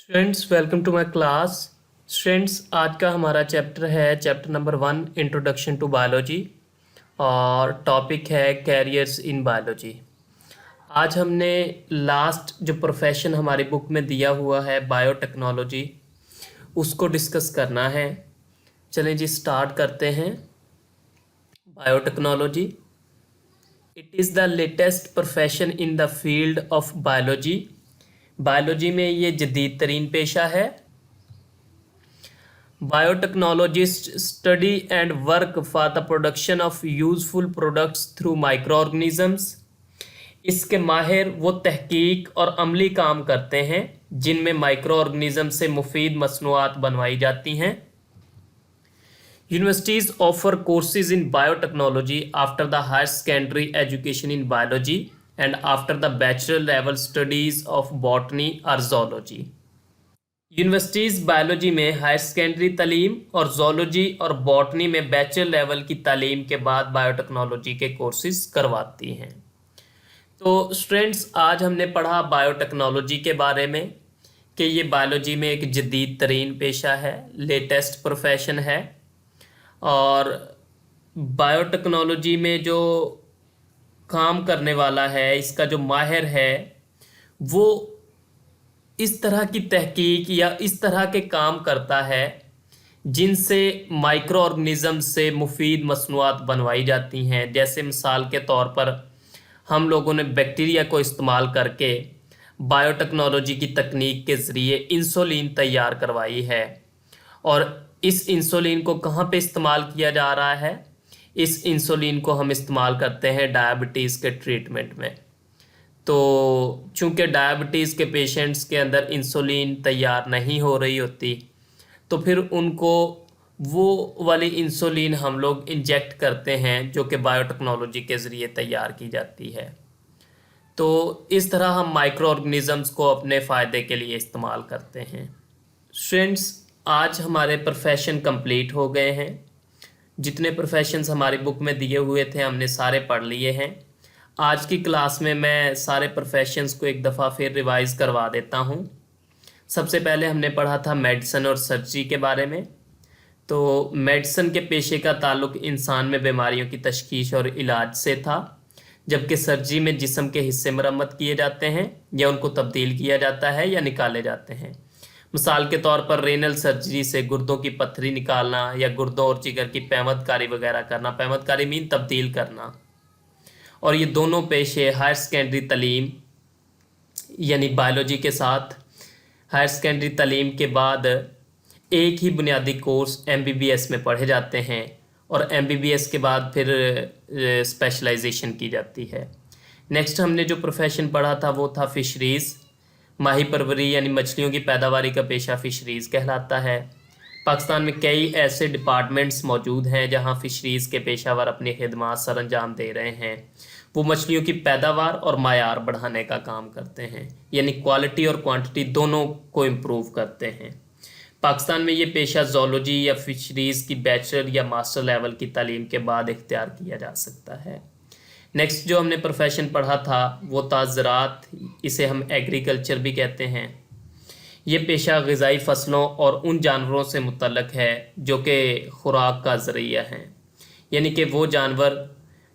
Students welcome to my class. Students आज का हमारा चैप्टर है chapter number 1 introduction to biology और टॉपिक है कैरियर्स इन बायोलॉजी। आज हमने लास्ट जो प्रोफेशन हमारी बुक में दिया हुआ है बायोटेक्नोलॉजी उसको डिस्कस करना है। चलें जी स्टार्ट करते हैं। Biotechnology it is the latest profession in the field of biology. Biology में ये जदीद तरीन पेशा है। Biotechnologist study and work for the production of useful products through micro organisms. इसके माहिर वो तहकीक और अमली काम करते हैं जिनमें माइक्रो ऑर्गेनिज्म से मुफीद मसनूआत बनवाई जाती हैं। Universities offer courses in biotechnology after the higher secondary education in biology and after the bachelor level studies of botany or zoology। Universities biology में हायर सेकेंडरी तालीम और जोलॉजी और बॉटनी में बैचलर लेवल की तालीम के बाद बायोटेक्नोलॉजी के कोर्सेज करवाती हैं। तो स्टूडेंट्स आज हमने पढ़ा बायोटेक्नोलॉजी के बारे में कि ये बायोलॉजी में एक जदीद तरीन पेशा है, लेटेस्ट प्रोफेशन है। और बायोटेक्नोलॉजी में जो काम करने वाला है, इसका जो माहिर है, वो इस तरह की तहकीक या इस तरह के काम करता है जिनसे माइक्रो ऑर्गेनिज्म से मुफीद मसनूआत बनवाई जाती हैं। जैसे मिसाल के तौर पर हम लोगों ने बैक्टीरिया को इस्तेमाल करके बायोटेक्नोलॉजी की तकनीक के ज़रिए इंसुलिन तैयार करवाई है। और इस इंसुलिन को कहाँ पे इस्तेमाल किया जा रहा है? इस इंसुलिन को हम इस्तेमाल करते हैं डायबिटीज़ के ट्रीटमेंट में। तो चूंकि डायबिटीज़ के पेशेंट्स के अंदर इंसुलिन तैयार नहीं हो रही होती, तो फिर उनको वो वाली इंसुलिन हम लोग इंजेक्ट करते हैं जो कि बायोटेक्नोलॉजी के ज़रिए तैयार की जाती है। तो इस तरह हम माइक्रो ऑर्गेनिजम्स को अपने फ़ायदे के लिए इस्तेमाल करते हैं। स्टूडेंट्स आज हमारे प्रोफेशन कंप्लीट हो गए हैं। जितने प्रोफेशंस हमारी बुक में दिए हुए थे हमने सारे पढ़ लिए हैं। आज की क्लास में मैं सारे प्रोफेशंस को एक दफ़ा फिर रिवाइज़ करवा देता हूँ। सबसे पहले हमने पढ़ा था मेडिसिन और सर्जरी के बारे में। तो मेडिसिन के पेशे का ताल्लुक़ इंसान में बीमारियों की तशखीस और इलाज से था, जबकि सर्जरी में जिस्म के हिस्से मरम्मत किए जाते हैं या उनको तब्दील किया जाता है या निकाले जाते हैं। मिसाल के तौर पर रेनल सर्जरी से गुर्दों की पत्थरी निकालना या गुर्दों और जिगर की पैमदकारी वगैरह करना। पैमदकारी मीन तब्दील करना। और ये दोनों पेशे हायर सेकेंडरी तालीम यानी बायोलॉजी के साथ हायर सेकेंडरी तालीम के बाद एक ही बुनियादी कोर्स MBBS में पढ़े जाते हैं और MBBS के बाद फिर स्पेशलाइजेशन की जाती है। नेक्स्ट हमने जो प्रोफेशन पढ़ा था वो था फ़िशरीज़। माही परवरी यानी मछलियों की पैदावारी का पेशा फ़िशरीज़ कहलाता है। पाकिस्तान में कई ऐसे डिपार्टमेंट्स मौजूद हैं जहां फ़िशरीज़ के पेशावर अपनी खिदमत सर अंजाम दे रहे हैं। वो मछलियों की पैदावार और मायार बढ़ाने का काम करते हैं, यानी क्वालिटी और क्वांटिटी दोनों को इम्प्रूव करते हैं। पाकिस्तान में ये पेशा ज़ूलॉजी या फ़िशरीज़ की बैचलर या मास्टर लेवल की तालीम के बाद इख्तियार किया जा सकता है। नेक्स्ट जो हमने प्रोफेशन पढ़ा था वो था ज़राअत। इसे हम एग्रीकल्चर भी कहते हैं। ये पेशा ग़िज़ाई फ़सलों और उन जानवरों से मुतल्लक़ है जो कि खुराक का ज़रिया हैं, यानी कि वो जानवर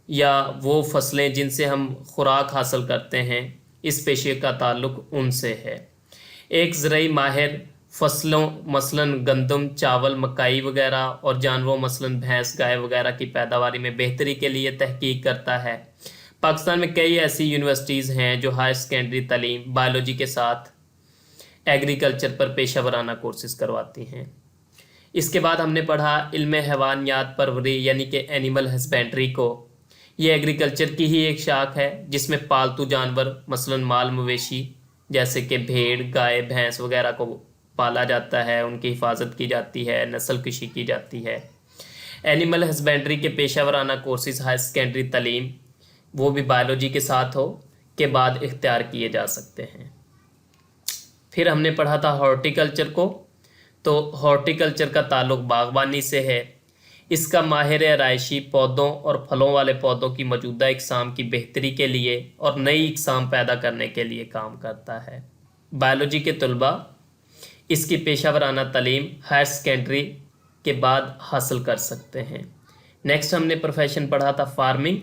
या वो फसलें जिनसे हम खुराक हासिल करते हैं, इस पेशे का ताल्लुक़ उनसे है। एक ज़राई माहिर फसलों मसलन गंदम, चावल, मकाई वगैरह और जानवरों मसलन भैंस, गाय वगैरह की पैदावारी में बेहतरी के लिए तहकीक करता है। पाकिस्तान में कई ऐसी यूनिवर्सिटीज़ हैं जो हायर सेकेंडरी तालीम बायोलॉजी के साथ एग्रीकल्चर पर पेशा वराना कोर्सेज करवाती हैं। इसके बाद हमने पढ़ा इल्म हैवानियात परवरी यानी कि एनिमल हस्बेंड्री को। ये एग्रीकल्चर की ही एक शाख है जिसमें पालतू जानवर मसलन माल मवेशी जैसे कि भेड़, गाय, भैंस वगैरह को पाला जाता है, उनकी हिफाजत की जाती है, नस्ल कशी की जाती है। एनिमल हस्बेंड्री के पेशा वराना कोर्सेज हायर सेकेंडरी तालीम वो भी बायोलॉजी के साथ हो के बाद इख्तियार किए जा सकते हैं। फिर हमने पढ़ा था हॉर्टिकल्चर को। तो हॉर्टिकल्चर का ताल्लुक़ बागवानी से है। इसका माहिर आराइशी पौधों और फलों वाले पौधों की मौजूदा इकसाम की बेहतरी के लिए और नई इकसाम पैदा करने के लिए काम करता है। बायोलॉजी के तलबा इसकी पेशा वराना तालीम हायर सेकेंडरी के बाद हासिल कर सकते हैं। नेक्स्ट हमने प्रोफेशन पढ़ा था फार्मिंग।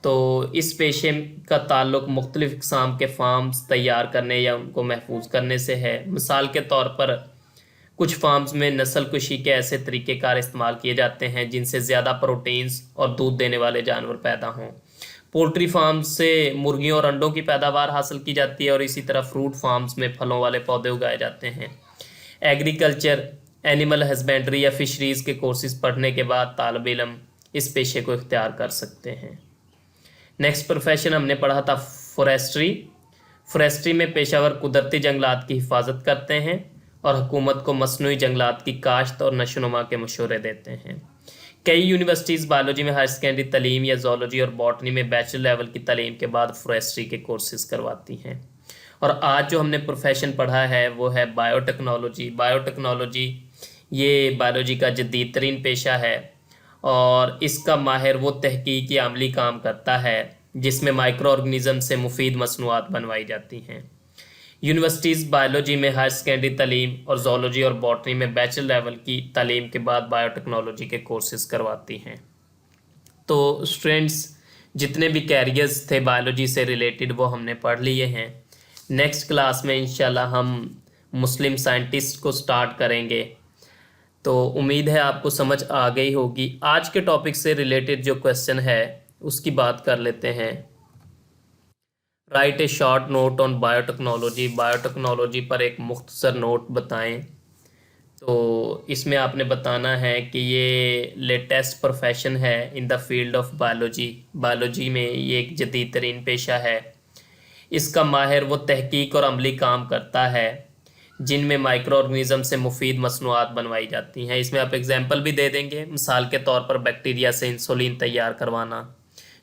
तो इस पेशे का ताल्लुक़ मुख्तलिफ़ इक़साम के फार्म्स तैयार करने या उनको महफूज करने से है। मिसाल के तौर पर कुछ फार्म्स में नस्ल कुशी के ऐसे तरीक़ेकार इस्तेमाल किए जाते हैं जिनसे ज़्यादा प्रोटीन्स और दूध देने वाले जानवर पैदा हों। पोल्ट्री फार्म्स से मुर्गियों और अंडों की पैदावार हासिल की जाती है और इसी तरह फ्रूट फार्म्स में फलों वाले पौधे उगाए जाते हैं। एग्रीकल्चर, एनिमल हस्बेंड्री या फिशरीज़ के कोर्सेज़ पढ़ने के बाद तालिब इल्म इस पेशे को इख्तियार कर सकते हैं। नेक्स्ट प्रोफेशन हमने पढ़ा था फॉरेस्ट्री। फॉरेस्ट्री में पेशावर कुदरती जंगलात की हिफाजत करते हैं और हुकूमत को मसनूई जंगलात की काश्त और नशोनुमा के मशवरे देते हैं। कई यूनिवर्सिटीज़ बायोलॉजी में हायर सेकेंडरी तालीम या ज़ूलॉजी और बॉटनी में बैचलर लेवल की तालीम के बाद फॉरेस्ट्री के कोर्सेज़ करवाती हैं। और आज जो हमने प्रोफेशन पढ़ा है वो है बायोटेक्नोलॉजी। बायोटेक्नोलॉजी ये बायोलॉजी का जदीद तरीन पेशा है और इसका माहिर वो तहकीकी अमली काम करता है जिसमें माइक्रो ऑर्गेनिज़म से मुफीद मसनूआत बनवाई जाती हैं। यूनिवर्सिटीज़ बायोलॉजी में हायर सेकेंडरी तालीम और ज़ूलॉजी और बॉटनी में बैचलर लेवल की तालीम के बाद बायोटेक्नोलॉजी के कोर्सेज़ करवाती हैं। तो स्टूडेंट्स, जितने भी कैरियर्स थे बायोलॉजी से रिलेटेड वो हमने पढ़ लिए हैं। नेक्स्ट क्लास में इंशाल्लाह हम मुस्लिम साइंटिस्ट को स्टार्ट करेंगे। तो उम्मीद है आपको समझ आ गई होगी। आज के टॉपिक से रिलेटेड जो क्वेश्चन है उसकी बात कर लेते हैं। Right A short note on biotechnology. Biotechnology पर एक मुख्तसर नोट बताएं। तो इसमें आपने बताना है कि ये लेटेस्ट प्रोफेशन है in the field of biology. Biology में ये एक जदीद तरीन पेशा है। इसका माहिर वो तहकीक और अमली काम करता है जिनमें माइक्रो ऑर्गेनिज़म से मुफीद मसनूआत बनवाई जाती हैं। इसमें आप एग्जांपल भी दे देंगे। मिसाल के तौर पर बैक्टीरिया से इंसुलिन तैयार करवाना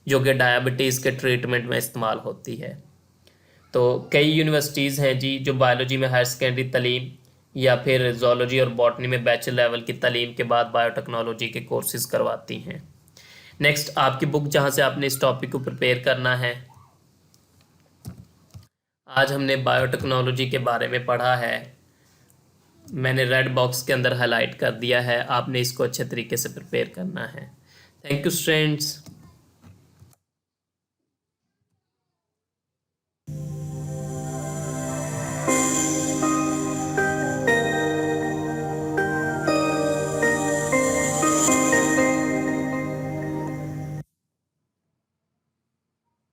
जो कि डायबिटीज़ के ट्रीटमेंट में इस्तेमाल होती है। तो कई यूनिवर्सिटीज़ हैं जी जो बायोलॉजी में हायर सेकेंडरी तालीम या फिर ज़ूलॉजी और बॉटनी में बैचलर लेवल की तालीम के बाद बायोटेक्नोलॉजी के कोर्सेज़ करवाती हैं। नेक्स्ट आपकी बुक जहाँ से आपने इस टॉपिक को प्रिपेयर करना है। आज हमने बायोटेक्नोलॉजी के बारे में पढ़ा है। मैंने रेड बॉक्स के अंदर हाईलाइट कर दिया है। आपने इसको अच्छे तरीके से प्रिपेयर करना है। Thank you students.